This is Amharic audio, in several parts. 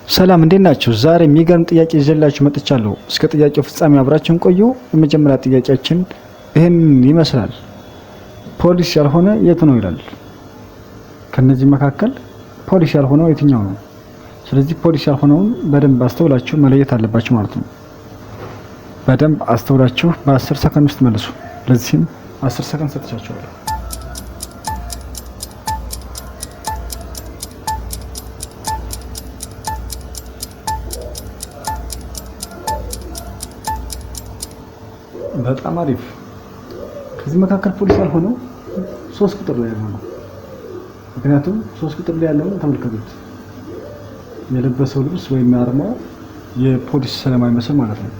ሰላም እንዴት ናችሁ? ዛሬ የሚገርም ጥያቄ ይዤላችሁ መጥቻለሁ። እስከ ጥያቄው ፍጻሜ አብራችሁን ቆዩ። የመጀመሪያ ጥያቄያችን ይሄን ይመስላል። ፖሊስ ያልሆነ የቱ ነው ይላል። ከነዚህ መካከል ፖሊስ ያልሆነው የትኛው ነው? ስለዚህ ፖሊስ ያልሆነውን በደንብ አስተውላችሁ መለየት አለባችሁ ማለት ነው። በደንብ አስተውላችሁ በ10 ሰከንድ ውስጥ መልሱ። ለዚህም 10 ሰከንድ ሰጥቻችኋለሁ። በጣም አሪፍ። ከዚህ መካከል ፖሊስ ያልሆነው 3 ቁጥር ላይ ነው። ምክንያቱም 3 ቁጥር ላይ ያለውን ተመልከቱት። የለበሰው ልብስ ወይም አርማው የፖሊስ ስለማይመስል ማለት ነው።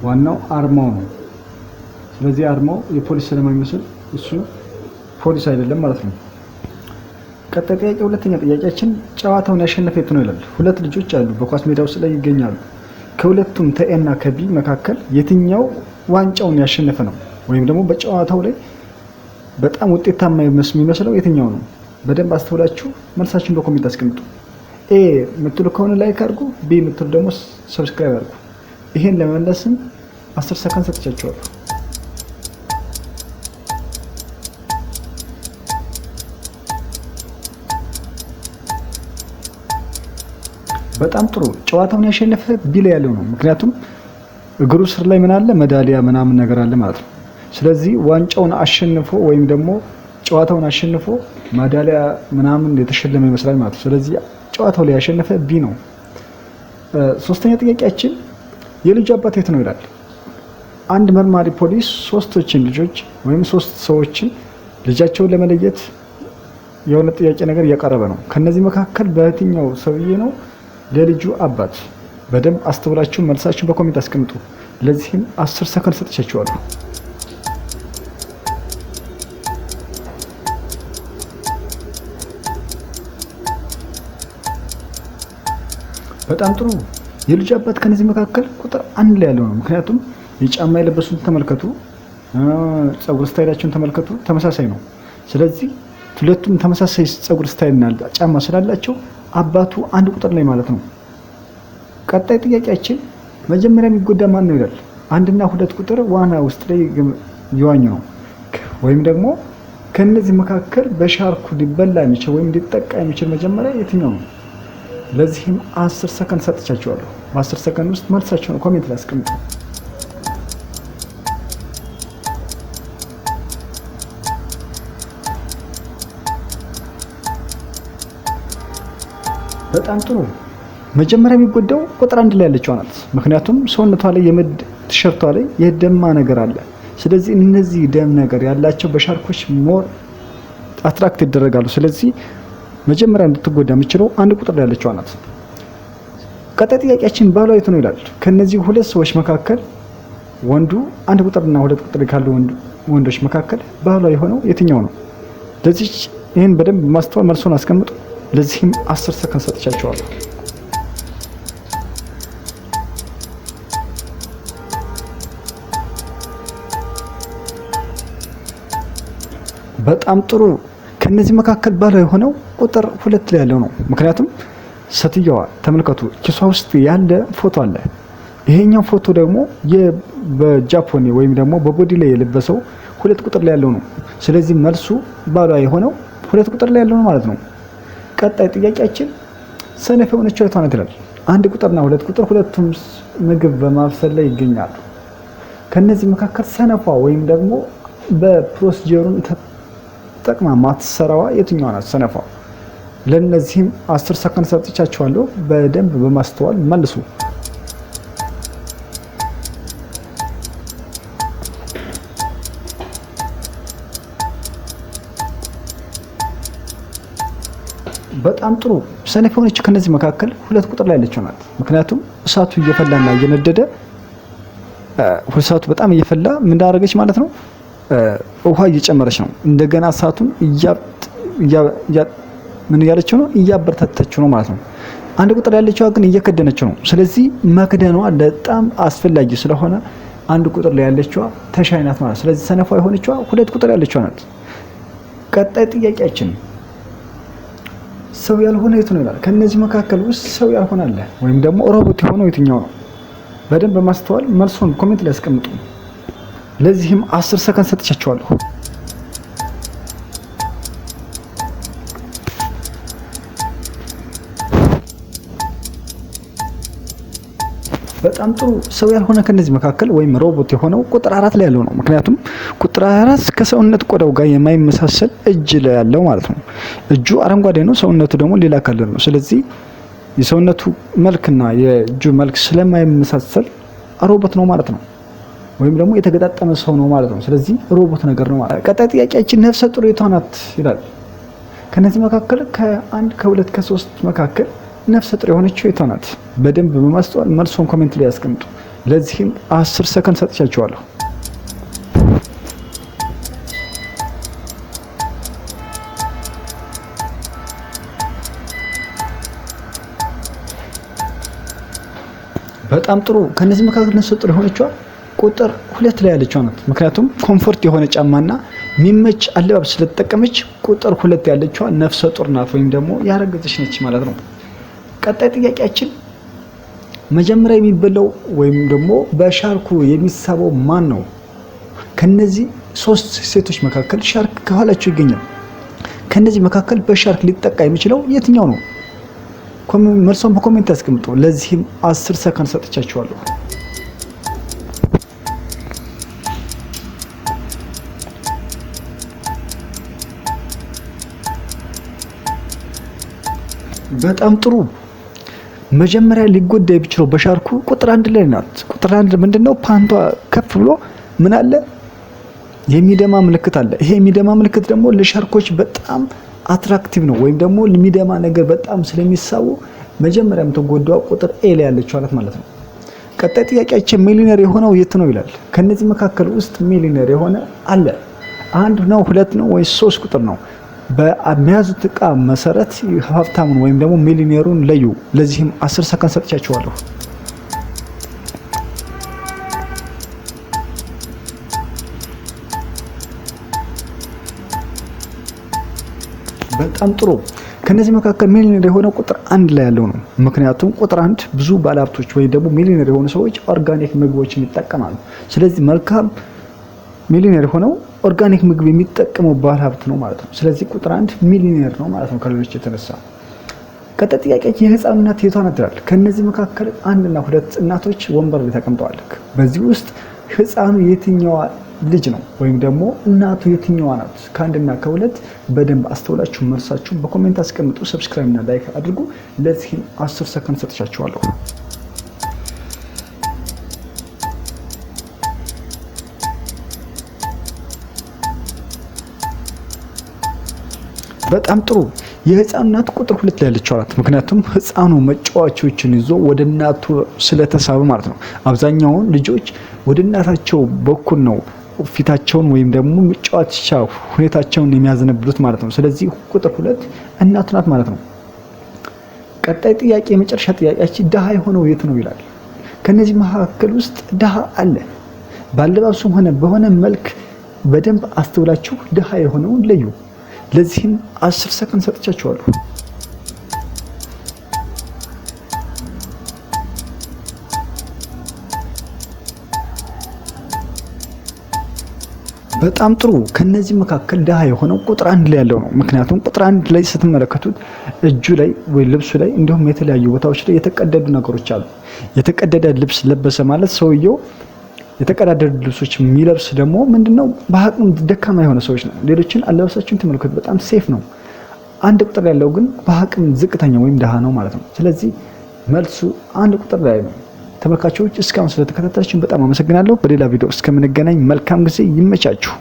ዋናው አርማው ነው። ስለዚህ አርማው የፖሊስ ስለማይመስል እሱ ፖሊስ አይደለም ማለት ነው። ቀጣይ ጥያቄ፣ ሁለተኛ ጥያቄያችን ጨዋታውን ያሸነፈ የቱ ነው ይላል። ሁለት ልጆች አሉ በኳስ ሜዳ ውስጥ ላይ ይገኛሉ። ከሁለቱም ተኤና ከቢ መካከል የትኛው ዋንጫውን ያሸነፈ ነው? ወይም ደግሞ በጨዋታው ላይ በጣም ውጤታማ የሚመስለው የትኛው ነው? በደንብ አስተውላችሁ መልሳችሁን በኮሜንት አስቀምጡ። ኤ የምትሉ ከሆነ ላይክ አድርጉ፣ ቢ የምትሉ ደግሞ ሰብስክራይብ አድርጉ። ይሄን ለመመለስም 10 ሰከንድ ሰጥቻችኋለሁ። በጣም ጥሩ። ጨዋታውን ያሸነፈ ቢ ላይ ያለው ነው። ምክንያቱም እግሩ ስር ላይ ምን አለ? ሜዳሊያ ምናምን ነገር አለ ማለት ነው። ስለዚህ ዋንጫውን አሸንፎ ወይም ደግሞ ጨዋታውን አሸንፎ ሜዳሊያ ምናምን የተሸለመ ይመስላል ማለት ነው። ስለዚህ ጨዋታው ላይ ያሸነፈ ቢ ነው። ሶስተኛ ጥያቄያችን የልጁ አባት የት ነው ይላል። አንድ መርማሪ ፖሊስ 3 ልጆች ወይም 3 ሰዎችን ልጃቸውን ለመለየት የሆነ ጥያቄ ነገር እያቀረበ ነው። ከነዚህ መካከል በየትኛው ሰውዬ ነው ለልጁ አባት? በደንብ አስተውላችሁ መልሳችሁን በኮሜንት አስቀምጡ። ለዚህም 10 ሰከንድ ሰጥቻችኋለሁ። በጣም ጥሩ። የልጁ አባት ከነዚህ መካከል ቁጥር 1 ላይ ያለው ነው። ምክንያቱም የጫማ የለበሱን ተመልከቱ፣ ጸጉር ስታይላቸውን ተመልከቱ፣ ተመሳሳይ ነው። ስለዚህ ሁለቱም ተመሳሳይ ጸጉር ስታይልና ጫማ ስላላቸው አባቱ 1 ቁጥር ላይ ማለት ነው። ቀጣይ ጥያቄያችን መጀመሪያ የሚጎዳ ማን ነው ይላል። 1 እና 2 ቁጥር ዋና ውስጥ ላይ ይዋኙ ነው። ወይም ደግሞ ከነዚህ መካከል በሻርኩ ሊበላ የሚችል ወይም ሊጠቃ የሚችል መጀመሪያ የትኛው ነው? ለዚህም 10 ሰከንድ ሰጥቻችኋለሁ። በ10 ሰከንድ ውስጥ መልሳችሁን ኮሜንት ላይ አስቀምጡ። በጣም ጥሩ። መጀመሪያ የሚጎዳው ቁጥር 1 ላይ ያለችው ናት። ምክንያቱም ሰውነቷ ላይ ቲሸርቷ ላይ የደማ ነገር አለ። ስለዚህ እነዚህ ደም ነገር ያላቸው በሻርኮች ሞር አትራክት ይደረጋሉ። ስለዚህ መጀመሪያ እንድትጎዳ የምችለው 1 ቁጥር ላይ ያለችው ናት። ቀጣይ ጥያቄያችን ባሏ የት ነው ይላል። ከነዚህ 2 ሰዎች መካከል ወንዱ 1 ቁጥርና 2 ቁጥር ካሉ ወንዶች መካከል ባሏ የሆነው የትኛው ነው? ለዚህ ይህን በደንብ ማስተዋል መልሶን አስቀምጡ። ለዚህም 10 ሰከንድ ሰጥቻችኋለሁ። በጣም ጥሩ። ከነዚህ መካከል ባሏ የሆነው ቁጥር 2 ላይ ያለው ነው። ምክንያቱም ሴትየዋ ተመልከቱ፣ ኪሷ ውስጥ ያለ ፎቶ አለ። ይሄኛው ፎቶ ደግሞ በጃፖኒ ወይም ደግሞ በቦዲ ላይ የለበሰው 2 ቁጥር ላይ ያለው ነው። ስለዚህ መልሱ ባሏ የሆነው 2 ቁጥር ላይ ያለው ነው ማለት ነው። ቀጣይ ጥያቄያችን ሰነፍ የሆነችው የቷ ናት ይላል። 1 ቁጥርና 2 ቁጥር ሁለቱም ምግብ በማብሰል ላይ ይገኛሉ። ከነዚህ መካከል ሰነፏ ወይም ደግሞ በፕሮሲጀሩን ተጠቅማ ማትሰራዋ የትኛዋ ናት? ሰነፏ። ለነዚህም 10 ሰከንድ ሰጥቻችኋለሁ። በደንብ በማስተዋል መልሱ። በጣም ጥሩ። ሰነፍ የሆነችው ከነዚህ መካከል 2 ቁጥር ላይ ያለችው ናት። ምክንያቱም እሳቱ እየፈላና እየነደደ እሳቱ በጣም እየፈላ ምን እንዳደረገች ማለት ነው? ውሃ እየጨመረች ነው። እንደገና እሳቱን ምን እያለችው ነው? እያበረታታችው ነው ማለት ነው። 1 ቁጥር ያለችው ግን እየከደነችው ነው። ስለዚህ መክደኗ በጣም አስፈላጊ ስለሆነ 1 ቁጥር ላይ ያለችው ተሻይ ናት ማለት። ስለዚህ ሰነፏ የሆነችው 2 ቁጥር ያለችው ናት። ቀጣይ ጥያቄያችን ሰው ያልሆነ የት ነው ይላል። ከነዚህ መካከል ውስጥ ሰው ያልሆነ አለ ወይም ደግሞ ሮቦት የሆነው የትኛው ነው? በደንብ በማስተዋል መልሱን ኮሜንት ላይ ያስቀምጡ። ለዚህም 10 ሰከንድ ሰጥቻችኋለሁ። በጣም ጥሩ። ሰው ያልሆነ ከነዚህ መካከል ወይም ሮቦት የሆነው ቁጥር 4 ላይ ያለው ነው። ምክንያቱም ቁጥር 4 ከሰውነት ቆዳው ጋር የማይመሳሰል እጅ ላይ ያለው ማለት ነው። እጁ አረንጓዴ ነው፣ ሰውነቱ ደግሞ ሌላ ከለር ነው። ስለዚህ የሰውነቱ መልክና የእጁ መልክ ስለማይመሳሰል ሮቦት ነው ማለት ነው። ወይም ደግሞ የተገጣጠመ ሰው ነው ማለት ነው። ስለዚህ ሮቦት ነገር ነው ማለት ነው። ቀጣይ ጥያቄያችን ነፍሰ ጡር የቷ ናት ይላል። ከነዚህ መካከል ከ1 ከ2 ከ3 መካከል ነፍሰ ጡር የሆነችው የቷ ናት? በደንብ በማስተዋል መልሶን ኮሜንት ላይ ያስቀምጡ። ለዚህም 10 ሰከንድ ሰጥቻችኋለሁ። በጣም ጥሩ። ከነዚህ መካከል ነፍሰ ጡር የሆነችው ቁጥር 2 ላይ ያለችው ናት። ምክንያቱም ኮምፎርት የሆነ ጫማና የሚመች አለባበስ ስለተጠቀመች ቁጥር 2 ያለችው ነፍሰ ጡር ናት ወይም ደግሞ ያረገዘች ነች ማለት ነው። ቀጣይ ጥያቄያችን መጀመሪያ የሚበላው ወይም ደግሞ በሻርኩ የሚሳበው ማን ነው? ከነዚህ 3 ሴቶች መካከል ሻርክ ከኋላቸው ይገኛል። ከነዚህ መካከል በሻርክ ሊጠቃ የሚችለው የትኛው ነው? መልሶን በኮሜንት ያስቀምጡ። ለዚህም 10 ሰከንድ ሰጥቻችኋለሁ። በጣም ጥሩ። መጀመሪያ ሊጎዳ የሚችለው በሻርኩ ቁጥር 1 ላይ ናት። ቁጥር 1 ምንድነው? ፓንቷ ከፍ ብሎ ምን አለ? የሚደማ ምልክት አለ። ይሄ የሚደማ ምልክት ደግሞ ለሻርኮች በጣም አትራክቲቭ ነው ወይም ደግሞ የሚደማ ነገር በጣም ስለሚሳቡ መጀመሪያ የምትጎዳው ቁጥር ኤ ላይ ያለችው አላት ማለት ነው። ቀጣይ ጥያቄያችን ሚሊነር የሆነው የት ነው ይላል። ከነዚህ መካከል ውስጥ ሚሊነር የሆነ አለ? 1 ነው 2 ነው ወይስ 3 ቁጥር ነው? በሚያዙት ዕቃ መሰረት ሀብታሙን ወይም ደግሞ ሚሊኔሩን ለዩ። ለዚህም 10 ሰከንድ ሰጥቻችኋለሁ። በጣም ጥሩ። ከነዚህ መካከል ሚሊኔር የሆነው ቁጥር 1 ላይ ያለው ነው። ምክንያቱም ቁጥር 1 ብዙ ባለሀብቶች ወይ ደግሞ ሚሊኔር የሆኑ ሰዎች ኦርጋኒክ ምግቦችን ይጠቀማሉ። ስለዚህ መልካም ሚሊኔር የሆነው ኦርጋኒክ ምግብ የሚጠቀመው ባለሀብት ነው ማለት ነው። ስለዚህ ቁጥር 1 ሚሊኔር ነው ማለት ነው ከሌሎች የተነሳ። ቀጣይ ጥያቄ የህፃን እናት የቷ ናት ይላል። ከነዚህ መካከል 1 እና 2 እናቶች ወንበር ላይ ተቀምጠዋል። በዚህ ውስጥ ህፃኑ የትኛዋ ልጅ ነው ወይም ደግሞ እናቱ የትኛዋ ናት? ከ1 እና ከ2 በደንብ አስተውላችሁ መልሳችሁን በኮሜንት አስቀምጡ። ሰብስክራይብ እና ላይክ አድርጉ። ለዚህም 10 ሰከንድ ሰጥቻችኋለሁ። በጣም ጥሩ። የህፃኑ እናት ቁጥር 2 ላይ ያለችው ናት። ምክንያቱም ህፃኑ መጫወቻዎችን ይዞ ወደ እናቱ ስለተሳበ ማለት ነው። አብዛኛውን ልጆች ወደ እናታቸው በኩል ነው ፊታቸውን ወይም ደግሞ መጫወቻ ሁኔታቸውን የሚያዘነብሉት ማለት ነው። ስለዚህ ቁጥር 2 እናቱ ናት ማለት ነው። ቀጣይ ጥያቄ የመጨረሻ ጥያቄያችን ድሃ የሆነው የት ነው ይላል። ከነዚህ መካከል ውስጥ ድሃ አለ? ባለባበሱም ሆነ በሆነ መልክ በደንብ አስተውላችሁ ድሃ የሆነውን ለዩ። ለዚህም 10 ሰከንድ ሰጥቻችኋለሁ። በጣም ጥሩ። ከነዚህ መካከል ድሃ የሆነው ቁጥር 1 ላይ ያለው ነው። ምክንያቱም ቁጥር 1 ላይ ስትመለከቱት እጁ ላይ ወይ ልብሱ ላይ እንዲሁም የተለያዩ ቦታዎች ላይ የተቀደዱ ነገሮች አሉ። የተቀደደ ልብስ ለበሰ ማለት ሰውየው የተቀዳደዱ ልብሶች የሚለብስ ደግሞ ምንድነው? በአቅም ደካማ የሆነ ሰዎች ነው። ሌሎችን አለባበሳቸውን ተመልከቱ፣ በጣም ሴፍ ነው። 1 ቁጥር ያለው ግን በአቅም ዝቅተኛ ወይም ድሃ ነው ማለት ነው። ስለዚህ መልሱ 1 ቁጥር ላይ ነው። ተመልካቾች እስካሁን ስለተከታተላችሁ በጣም አመሰግናለሁ። በሌላ ቪዲዮ እስከምንገናኝ መልካም ጊዜ ይመቻችሁ።